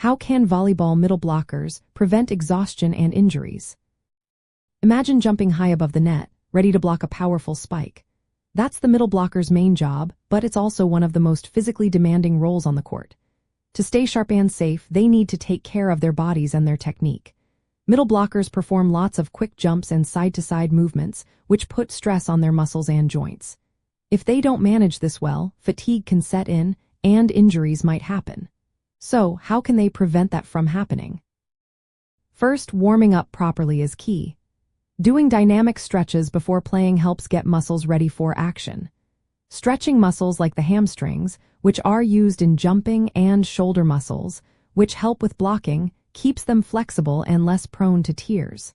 How can volleyball middle blockers prevent exhaustion and injuries? Imagine jumping high above the net, ready to block a powerful spike. That's the middle blocker's main job, but it's also one of the most physically demanding roles on the court. To stay sharp and safe, they need to take care of their bodies and their technique. Middle blockers perform lots of quick jumps and side-to-side movements, which put stress on their muscles and joints. If they don't manage this well, fatigue can set in, and injuries might happen. So, how can they prevent that from happening? First, warming up properly is key. Doing dynamic stretches before playing helps get muscles ready for action. Stretching muscles like the hamstrings, which are used in jumping, and shoulder muscles, which help with blocking, keeps them flexible and less prone to tears.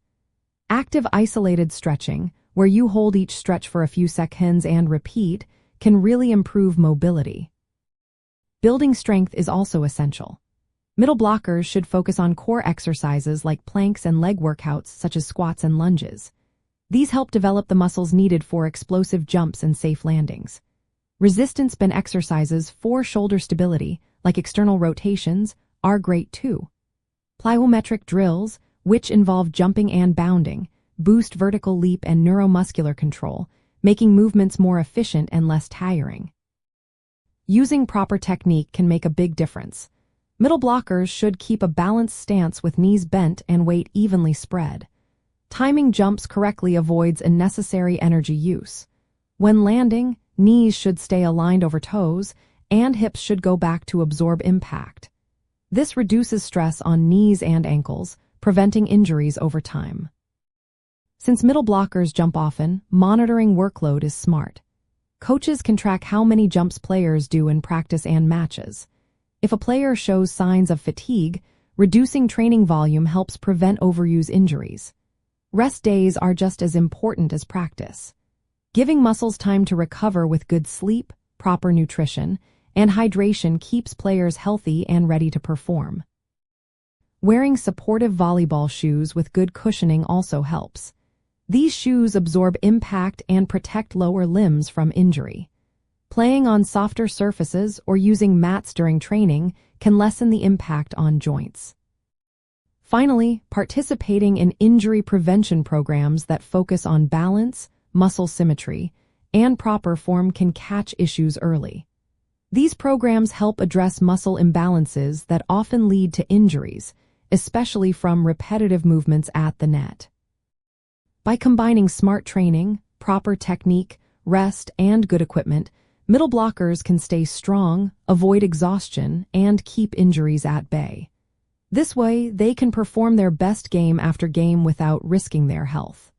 Active isolated stretching, where you hold each stretch for a few seconds and repeat, can really improve mobility. Building strength is also essential. Middle blockers should focus on core exercises like planks and leg workouts such as squats and lunges. These help develop the muscles needed for explosive jumps and safe landings. Resistance band exercises for shoulder stability, like external rotations, are great too. Plyometric drills, which involve jumping and bounding, boost vertical leap and neuromuscular control, making movements more efficient and less tiring. Using proper technique can make a big difference. Middle blockers should keep a balanced stance with knees bent and weight evenly spread. Timing jumps correctly avoids unnecessary energy use. When landing, knees should stay aligned over toes, and hips should go back to absorb impact. This reduces stress on knees and ankles, preventing injuries over time. Since middle blockers jump often, monitoring workload is smart. Coaches can track how many jumps players do in practice and matches. If a player shows signs of fatigue, reducing training volume helps prevent overuse injuries. Rest days are just as important as practice. Giving muscles time to recover with good sleep, proper nutrition, and hydration keeps players healthy and ready to perform. Wearing supportive volleyball shoes with good cushioning also helps. These shoes absorb impact and protect lower limbs from injury. Playing on softer surfaces or using mats during training can lessen the impact on joints. Finally, participating in injury prevention programs that focus on balance, muscle symmetry, and proper form can catch issues early. These programs help address muscle imbalances that often lead to injuries, especially from repetitive movements at the net. By combining smart training, proper technique, rest, and good equipment, middle blockers can stay strong, avoid exhaustion, and keep injuries at bay. This way, they can perform their best game after game without risking their health.